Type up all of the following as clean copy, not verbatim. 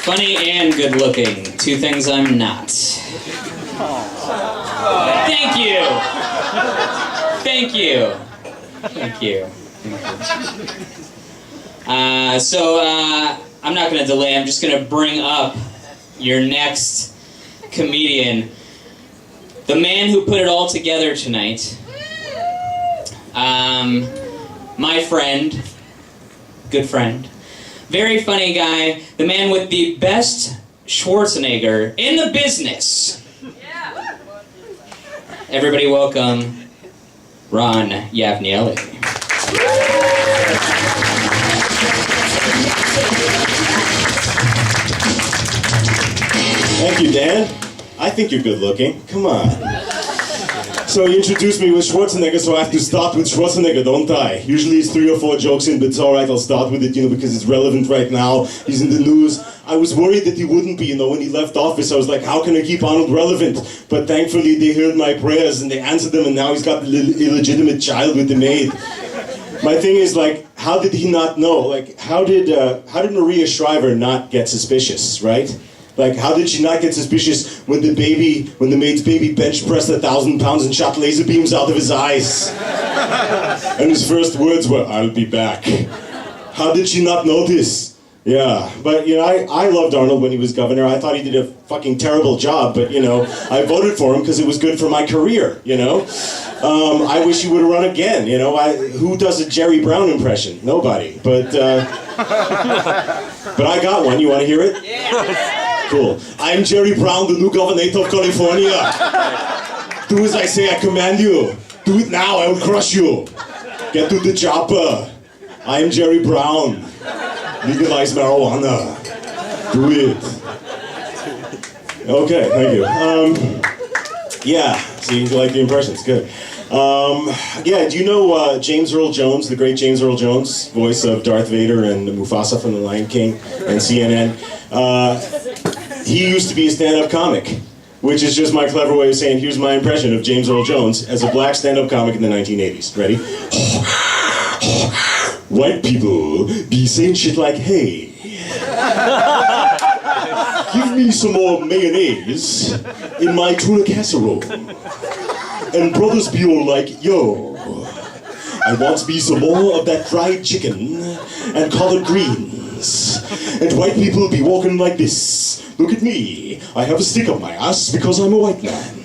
Funny and good looking. Two things I'm not. Thank you. Thank you. Thank you. I'm not going to delay. I'm just going to bring up your next comedian. The man who put it all together tonight. My friend. Good friend. Very funny guy. The man with the best Schwarzenegger in the business. Yeah. Everybody welcome RonYavnieli. Thank you, Dan. I think you're good looking. Come on. So you introduced me with Schwarzenegger, so I have to start with Schwarzenegger, don't I? Usually it's 3 or 4 jokes in, but it's alright, I'll start with it, because it's relevant right now. He's in the news. I was worried that he wouldn't be, when he left office. I was like, how can I keep Arnold relevant? But thankfully they heard my prayers and they answered them, and now he's got the illegitimate child with the maid. My thing is, how did he not know? How did Maria Shriver not get suspicious, right? How did she not get suspicious when the maid's baby bench pressed 1,000 pounds and shot laser beams out of his eyes? And his first words were, "I'll be back." How did she not notice? Yeah, but I loved Arnold when he was governor. I thought he did a fucking terrible job, but I voted for him because it was good for my career, I wish he would have run again, who does a Jerry Brown impression? Nobody, but I got one. You want to hear it? Yeah. Cool. I'm Jerry Brown, the new governor of California. Do as I say, I command you. Do it now, I will crush you. Get to the chopper. I am Jerry Brown. Legalize marijuana. Do it. Okay, thank you. Yeah, see, you like the impressions, good. Yeah, do you know James Earl Jones, the great James Earl Jones, voice of Darth Vader and Mufasa from The Lion King and CNN? He used to be a stand-up comic, which is just my clever way of saying, here's my impression of James Earl Jones as a black stand-up comic in the 1980s. Ready? White people be saying shit like, hey, give me some more mayonnaise in my tuna casserole. And brothers be all like, yo, I want me some more of that fried chicken and collard greens. And white people be walking like this. Look at me, I have a stick up my ass because I'm a white man.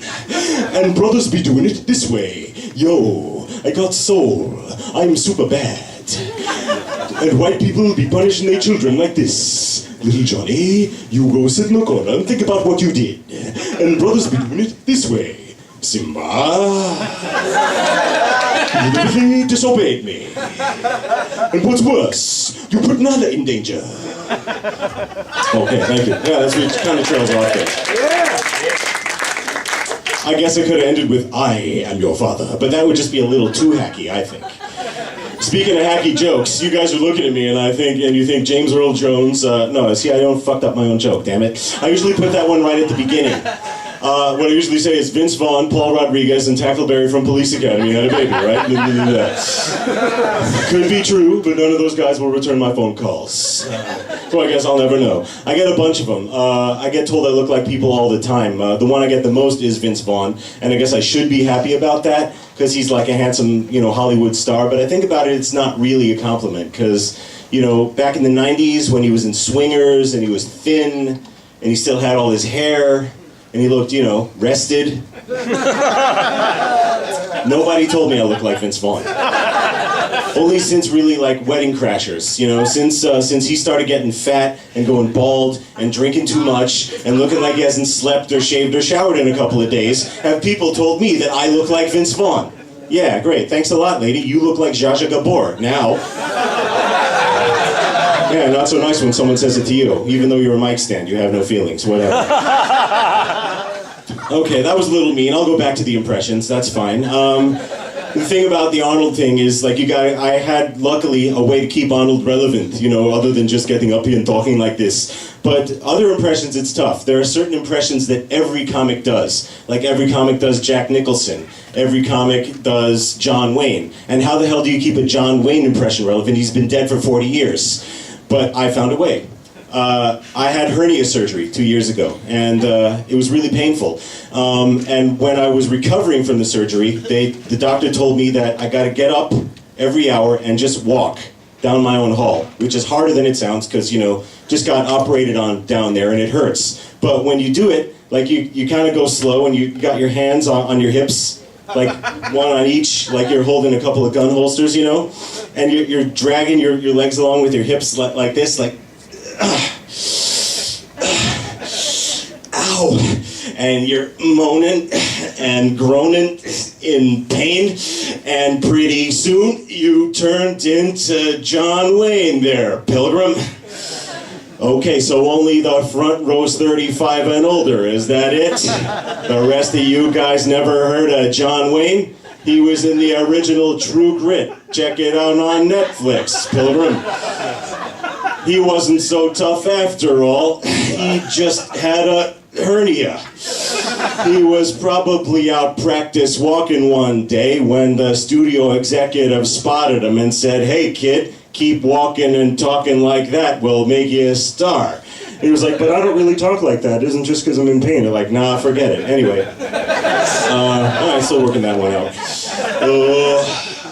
And brothers be doing it this way. Yo, I got soul, I'm super bad. And white people be punishing their children like this. Little Johnny, you go sit in the corner and think about what you did. And brothers be doing it this way. Simba, you deliberately disobeyed me. And what's worse, you put Nala in danger. Okay, thank you. Yeah, that's what kind of trails off there. Yeah. I guess I could have ended with, I am your father, but that would just be a little too hacky, I think. Speaking of hacky jokes, you guys are looking at me and you think James Earl Jones, no, see, I fucked up my own joke, damn it. I usually put that one right at the beginning. What I usually say is Vince Vaughn, Paul Rodriguez, and Tackleberry from Police Academy had a baby, right? Could be true, but none of those guys will return my phone calls. So I guess I'll never know. I get a bunch of them. I get told I look like people all the time. The one I get the most is Vince Vaughn, and I guess I should be happy about that, because he's like a handsome, Hollywood star, but I think about it, it's not really a compliment, because, back in the 90s when he was in Swingers, and he was thin, and he still had all his hair, and he looked, rested. Nobody told me I looked like Vince Vaughn. Only since really Wedding Crashers, since he started getting fat and going bald and drinking too much and looking like he hasn't slept or shaved or showered in a couple of days, have people told me that I look like Vince Vaughn. Yeah, great, thanks a lot, lady. You look like Zsa Zsa Gabor, now. Yeah, not so nice when someone says it to you. Even though you're a mic stand, you have no feelings, whatever. Okay, that was a little mean. I'll go back to the impressions, that's fine. The thing about the Arnold thing is, I had, luckily, a way to keep Arnold relevant, other than just getting up here and talking like this. But other impressions, it's tough. There are certain impressions that every comic does. Like every comic does Jack Nicholson. Every comic does John Wayne. And how the hell do you keep a John Wayne impression relevant? He's been dead for 40 years. But I found a way. I had hernia surgery 2 years ago, and it was really painful. And when I was recovering from the surgery, the doctor told me that I got to get up every hour and just walk down my own hall, which is harder than it sounds because, you know, just got operated on down there and it hurts. But when you do it, like you kind of go slow and you got your hands on your hips, like one on each, like you're holding a couple of gun holsters, you know, and you're dragging your legs along with your hips like this, like, ow, and you're moaning and groaning in pain, and pretty soon you turned into John Wayne there, Pilgrim. Okay, so only the front row's 35 and older, is that it? The rest of you guys never heard of John Wayne? He was in the original True Grit. Check it out on Netflix, Pilgrim. He wasn't so tough after all. He just had a hernia. He was probably out practice walking one day when the studio executive spotted him and said, "Hey kid, keep walking and talking like that, we'll make you a star." He was like, "But I don't really talk like that. It isn't just because I'm in pain." They're like, "Nah, forget it." Anyway, I'm still working that one out.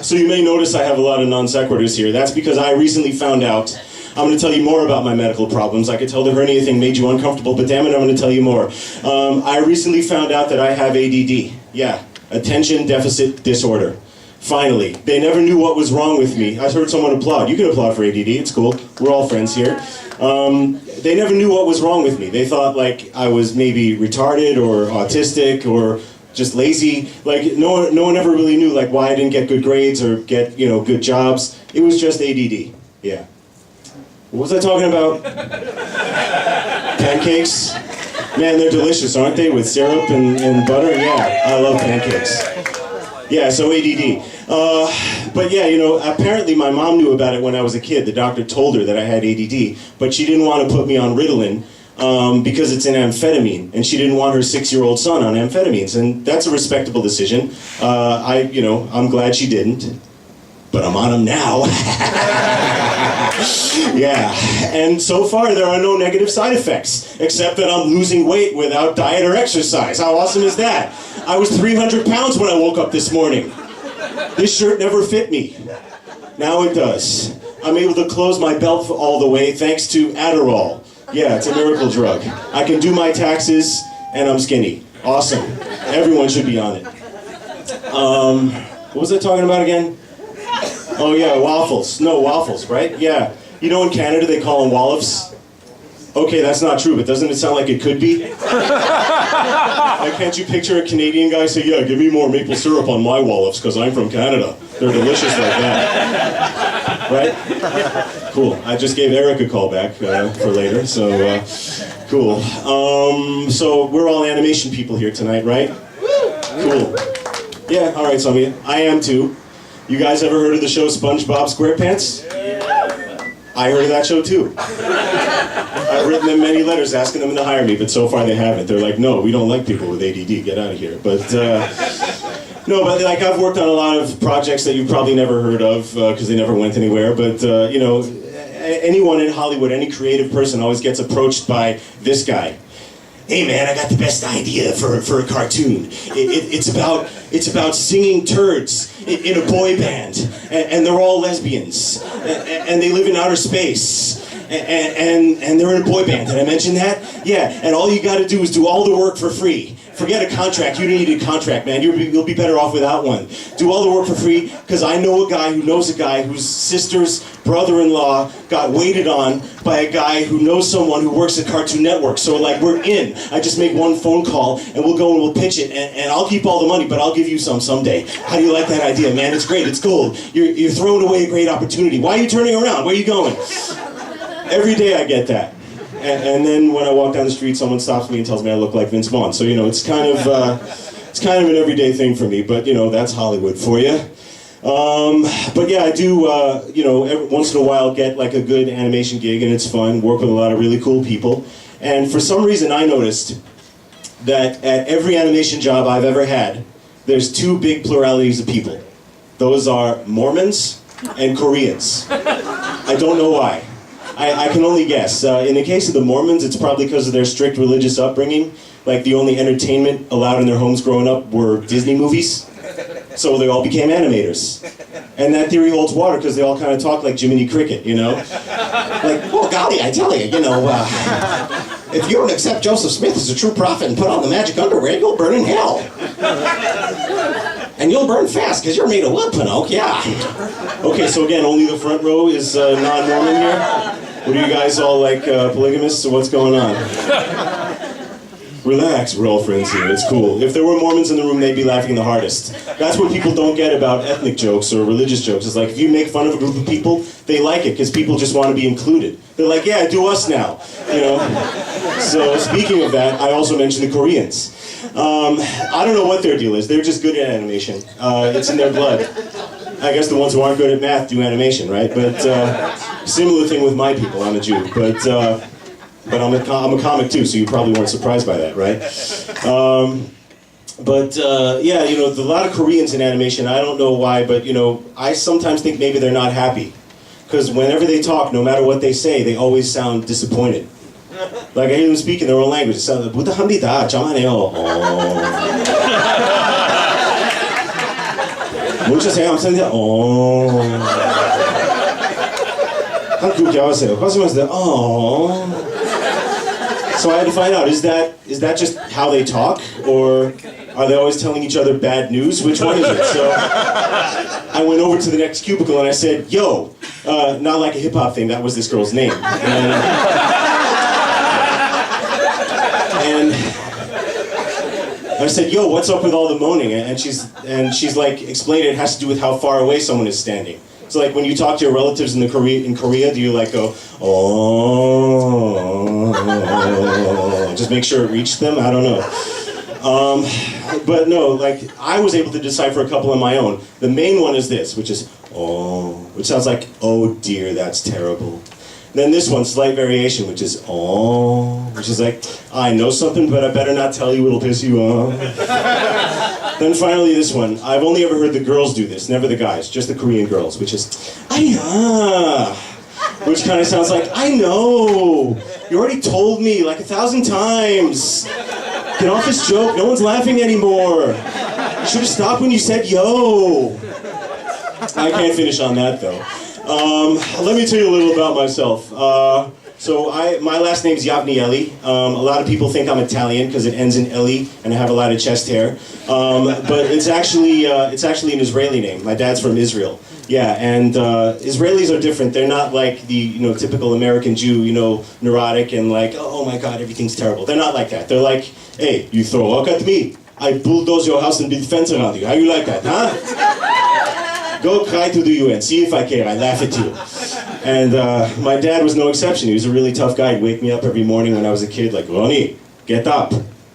So you may notice I have a lot of non sequiturs here. That's because I recently found out. I'm going to tell you more about my medical problems. I could tell the hernia thing made you uncomfortable, but damn it, I'm going to tell you more. I recently found out that I have ADD. Yeah, attention deficit disorder. Finally. They never knew what was wrong with me. I heard someone applaud. You can applaud for ADD, it's cool. We're all friends here. They never knew what was wrong with me. They thought like I was maybe retarded or autistic or just lazy. Like no one ever really knew like why I didn't get good grades or get, you know, good jobs. It was just ADD. Yeah. What was I talking about? Pancakes? Man, they're delicious, aren't they? With syrup and butter? Yeah, I love pancakes. Yeah, so ADD. But yeah, you know, apparently my mom knew about it when I was a kid. The doctor told her that I had ADD, but she didn't want to put me on Ritalin because it's an amphetamine, and she didn't want her 6-year-old son on amphetamines, and that's a respectable decision. I'm glad she didn't, but I'm on them now. Yeah, and so far there are no negative side effects, except that I'm losing weight without diet or exercise. How awesome is that? I was 300 pounds when I woke up this morning. This shirt never fit me. Now it does. I'm able to close my belt all the way thanks to Adderall. Yeah, it's a miracle drug. I can do my taxes, and I'm skinny. Awesome. Everyone should be on it. What was I talking about again? Oh yeah, waffles. No, waffles, right? Yeah. You know in Canada they call them wallops? Okay, that's not true, but doesn't it sound like it could be? Like, can't you picture a Canadian guy say, "Yeah, give me more maple syrup on my wallops because I'm from Canada. They're delicious like that." Right? Cool. I just gave Eric a call back for later, so cool. So we're all animation people here tonight, right? Cool. Yeah, all right, some of you. I am too. You guys ever heard of the show SpongeBob SquarePants? I heard of that show too. I've written them many letters asking them to hire me, but so far they haven't. They're like, "No, we don't like people with ADD. Get out of here." But no, but like I've worked on a lot of projects that you've probably never heard of because they never went anywhere. But you know, anyone in Hollywood, any creative person always gets approached by this guy. "Hey man, I got the best idea for a cartoon. It's about singing turds in a boy band, and they're all lesbians, and they live in outer space, and they're in a boy band. Did I mention that? Yeah, and all you got to do is do all the work for free. Forget a contract. You don't need a contract, man. You'll be better off without one. Do all the work for free, because I know a guy who knows a guy whose sister's brother-in-law got waited on by a guy who knows someone who works at Cartoon Network. So like we're in. I just make one phone call and we'll go and we'll pitch it, and I'll keep all the money, but I'll give you some someday. How do you like that idea, man? It's great. It's gold. You're throwing away a great opportunity. Why are you turning around? Where are you going?" Every day I get that. And then when I walk down the street, someone stops me and tells me I look like Vince Vaughn. So, you know, it's kind of an everyday thing for me, but, you know, that's Hollywood for you. But yeah, I do, you know, every once in a while get like a good animation gig, and it's fun, work with a lot of really cool people. And for some reason I noticed that at every animation job I've ever had, there's two big pluralities of people. Those are Mormons and Koreans. I don't know why. I can only guess. In the case of the Mormons, it's probably because of their strict religious upbringing. Like, the only entertainment allowed in their homes growing up were Disney movies. So they all became animators. And that theory holds water because they all kind of talk like Jiminy Cricket, you know? Like, oh golly, I tell you, if you don't accept Joseph Smith as a true prophet and put on the magic underwear, you'll burn in hell. And you'll burn fast because you're made of wood, Pinocchio, yeah. Okay, so again, only the front row is non-Mormon here? What are you guys all like polygamists, or what's going on? Relax, we're all friends here, it's cool. If there were Mormons in the room, they'd be laughing the hardest. That's what people don't get about ethnic jokes or religious jokes. It's like, if you make fun of a group of people, they like it, because people just want to be included. They're like, yeah, do us now, you know? So, speaking of that, I also mentioned the Koreans. I don't know what their deal is, they're just good at animation. It's in their blood. I guess the ones who aren't good at math do animation, right? But, similar thing with my people, I'm a Jew, but I'm a comic too, so you probably weren't surprised by that, right? Yeah, you know, a lot of Koreans in animation, I don't know why, but, you know, I sometimes think maybe they're not happy. Because whenever they talk, no matter what they say, they always sound disappointed. Like, I hear them speak in their own language. It sounds like, "Butahambida, chamaneo." Muchas gracias, oh. So I had to find out, is that just how they talk, or are they always telling each other bad news? Which one is it? So I went over to the next cubicle and I said, yo, not like a hip-hop thing, that was this girl's name. And I said, yo, what's up with all the moaning? And she's like, explained it has to do with how far away someone is standing. So like when you talk to your relatives in Korea, do you like go, oh, just make sure it reached them? I don't know. But no, like I was able to decipher a couple on my own. The main one is this, which is, oh, which sounds like, oh dear, that's terrible. Then this one, slight variation, which is, oh, which is like, I know something, but I better not tell you, it'll piss you off. Then finally this one, I've only ever heard the girls do this, never the guys, just the Korean girls, which is, "Aya," which kind of sounds like, I know, you already told me like 1,000 times. Get off this joke, no one's laughing anymore. You should have stopped when you said yo. I can't finish on that though. Let me tell you a little about myself. My last name is RonYavnieli. A lot of people think I'm Italian because it ends in Eli and I have a lot of chest hair. But it's actually an Israeli name. My dad's from Israel. Yeah, and Israelis are different. They're not like the typical American Jew, neurotic and like, oh my God, everything's terrible. They're not like that. They're like, hey, you throw a rock at me, I bulldoze your house and build fence around you. How you like that, huh? Go cry to the UN, see if I care, I laugh at you. And my dad was no exception. He was a really tough guy. He'd wake me up every morning when I was a kid, like, Ronnie, get up.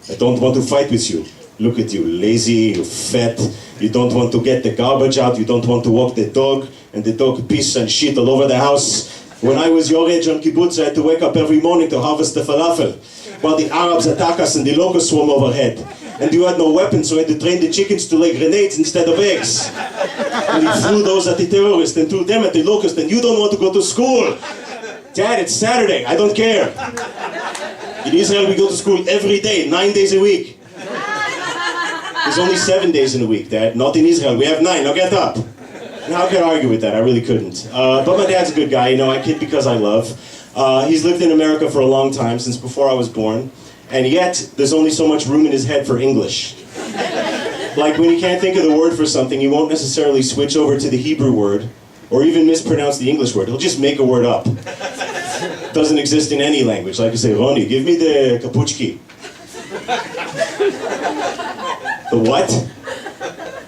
I don't want to fight with you. Look at you, lazy, you're fat. You don't want to get the garbage out. You don't want to walk the dog. And the dog piss and shit all over the house. When I was your age on kibbutz, I had to wake up every morning to harvest the falafel. While the Arabs attack us and the locusts swarm overhead. And you had no weapons, so I had to train the chickens to lay grenades instead of eggs. And he threw those at the terrorists and threw them at the locusts, and you don't want to go to school. Dad, it's Saturday, I don't care. In Israel, we go to school every day, 9 days a week. There's only 7 days in a week, Dad. Not in Israel, we have 9, now get up. And how can I argue with that? I really couldn't. But my dad's a good guy, I kid because I love. He's lived in America for a long time, since before I was born. And yet, there's only so much room in his head for English. Like when he can't think of the word for something, he won't necessarily switch over to the Hebrew word, or even mispronounce the English word. He'll just make a word up. Doesn't exist in any language. Like you say, Ronnie, give me the kapuchki. The what?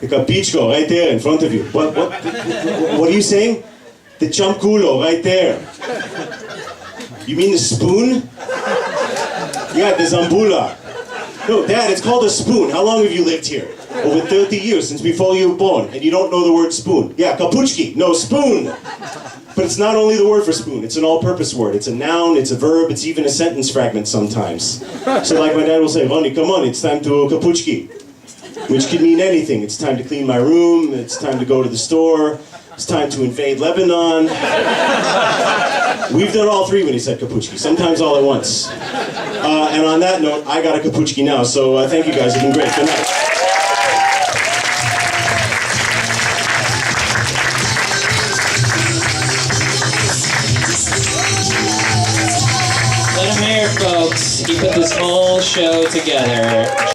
The kapichko, right there in front of you. What are you saying? The chamkulo, right there. You mean the spoon? Yeah, the zambula. No, Dad, it's called a spoon. How long have you lived here? Over 30 years, since before you were born, and you don't know the word spoon. Yeah, kapuchki, no, spoon. But it's not only the word for spoon, it's an all-purpose word. It's a noun, it's a verb, it's even a sentence fragment sometimes. So like my dad will say, Ronnie, come on, it's time to kapuchki. Which could mean anything. It's time to clean my room, it's time to go to the store. It's time to invade Lebanon. We've done all three when he said Kapuchki, sometimes all at once. And on that note, I got a Kapuchki now, so thank you guys, you've been great. Good night. Let him hear, folks. He put this whole show together.